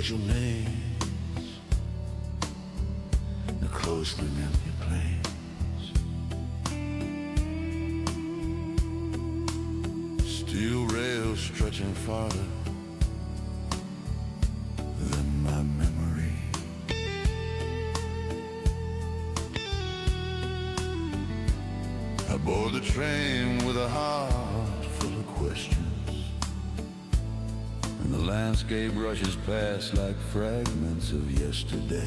wrote your names in the closely empty plains. Steel rails stretching farther than my memory. I board the train with a heart full of questions, and the landscape rushes past like fragments of yesterday.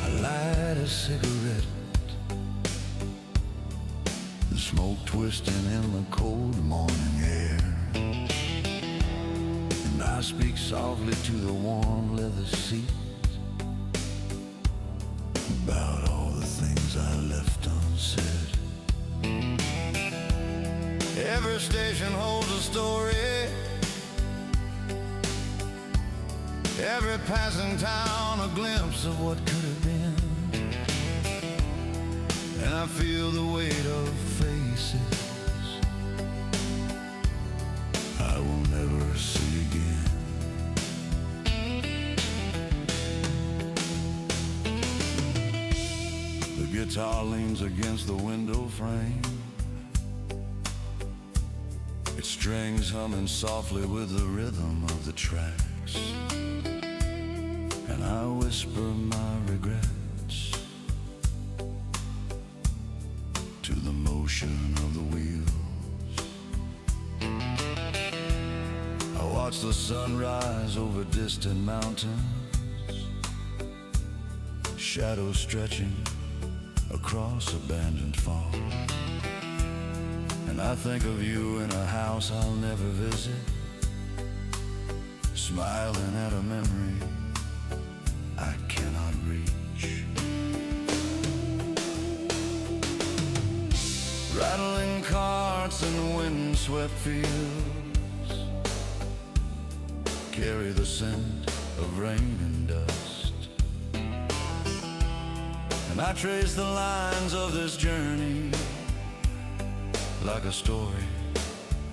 I light a cigarette, the smoke twisting in the cold morning air, and I speak softly to the warm leather seat about all the things I left unsaid. Every station holds a story, every passing town a glimpse of what could have been, and I feel the weight of faces I will never see again. The guitar leans against the window frame, its strings humming softly with the rhythm of the tracks, and I whisper my regrets to the motion of the wheels. I watch the sun rise over distant mountains, shadows stretching across abandoned farms, and I think of you in a house I'll never visit, smiling at a memory I cannot reach. Rattling carts and windswept fields carry the scent of rain and dust, and I trace the lines of this journey like a story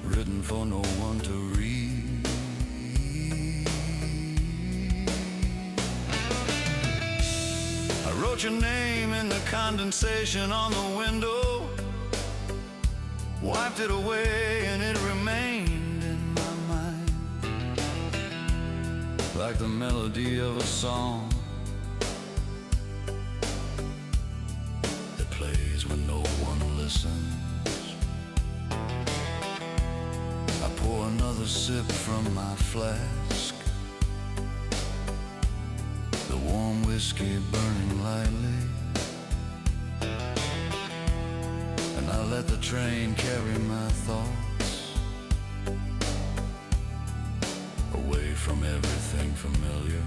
written for no one to read. I wrote your name in the condensation on the window, wiped it away and it remained in my mind, like the melody of a song that plays when no one listens. I pour another sip from my flask, the warm whiskey burning lightly, and I let the train carry my thoughts away from everything familiar.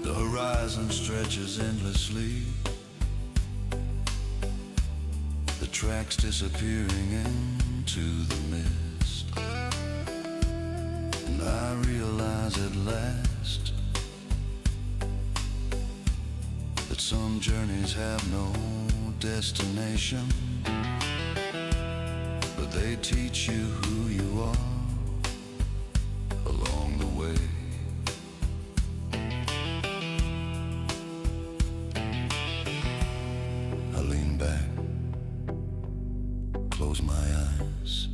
The horizon stretches endlessly, the tracks disappearing into the mist, and I realize at last that some journeys have no destination, but they teach you who you are along the way. I lean back, close my eyes,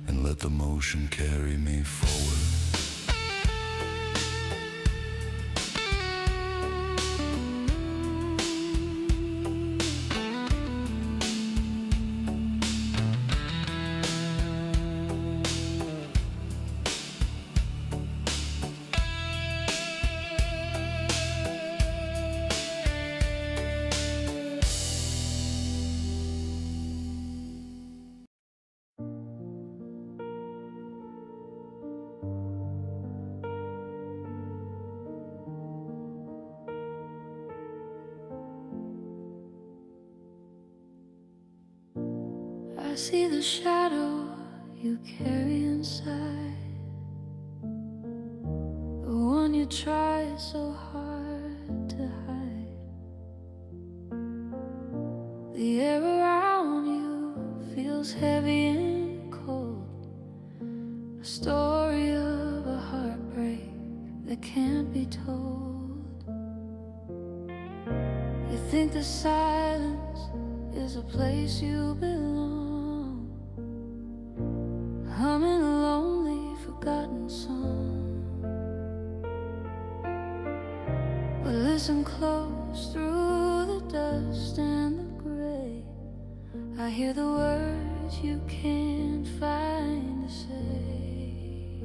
and let the motion carry me forward. I see the shadow you carry inside, the one you try so hard to hide. The air around you feels heavy and cold, a story of a heartbreak that can't be told. You think the silence is a place you belong, humming a lonely, forgotten song. But listen close through the dust and the gray, I hear the words you can't find to say.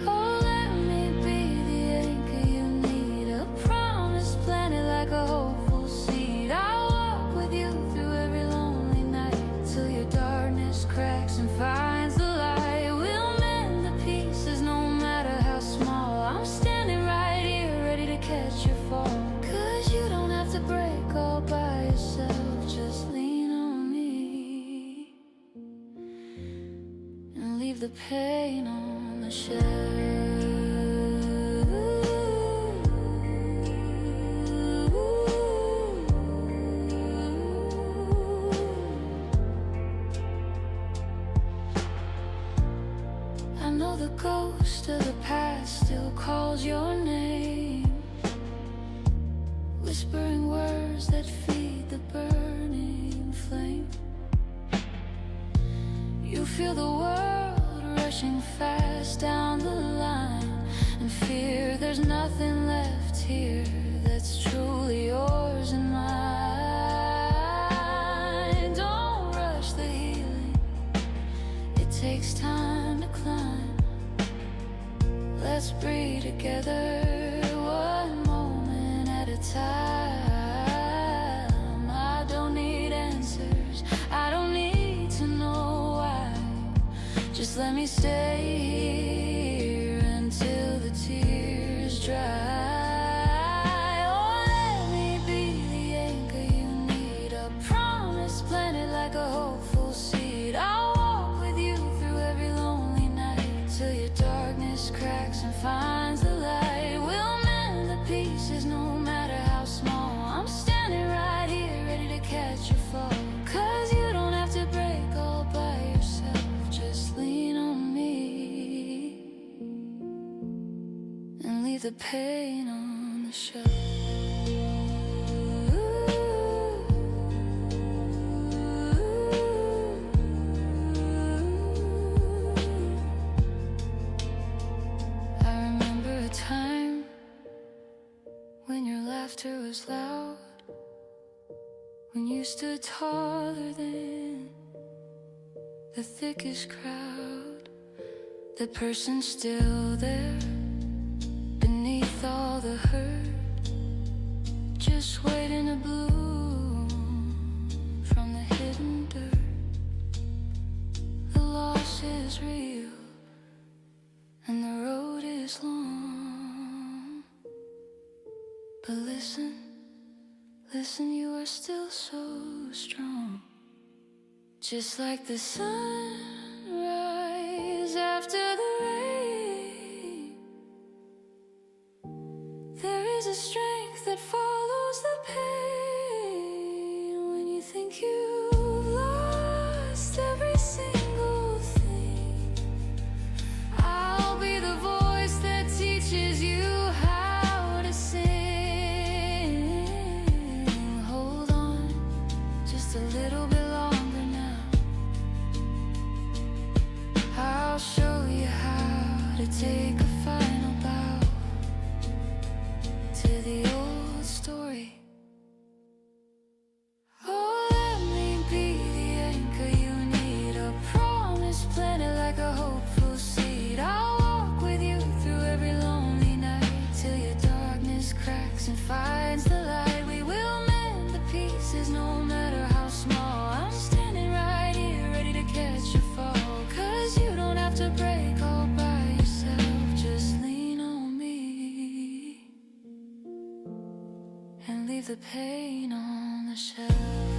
Oh, let me be the anchor you need, a promise planted like a hopeful seed. I'll walk with you through every lonely night, till your darkness cracks and finds the light. We'll mend the pieces no matter how small. I'm standing right here ready to catch your fall, 'cause you don't have to break all by yourself. Just lean on me and leave the pain on the shelf. I know the ghost of the past still calls your name, whispering words that feed the burning flame. You feel the world rushing fast down the line, and fear there's nothing left here that's truly yours and mine. Don't rush the healing, it takes time to climb. Let's breathe together, one moment at a time. I don't need answers, I don't need to know why. Just let me stay here until the tears dry. Oh, let me be the anchor you need, a promise planted like a hopeful seed. I'll walk with you through every lonely night, till your darkness cracks and finds the light. We'll mend the pieces no matter how small. I'm standing right here ready to catch your fall, 'cause you don't have to break all by yourself. Just lean on me and leave the pain on the shelf. I remember a time when your laughter was loud, when you stood taller than the thickest crowd. The person still there, beneath all the hurt, just waiting to bloom from the hidden dirt. The loss is real and the road is long, but listen, listen, you are still so strong. Just like the sunrise after the rain, there is a strength that follows the pain. When you think you've lost every single thing, I'll be the voice that teaches you how to sing. Hold on just a little bit longer now, I'll show you how to take a final bow to the old story. Oh, let me be the anchor you need, a promise planted like a hopeful seed. I'll walk with you through every lonely night, till your darkness cracks and finds the light. We will mend the pieces no matter how small. I'm standing right here ready to catch your fall, 'cause you don't have to break all by yourself. Just lean on me and leave the pain on the shelf.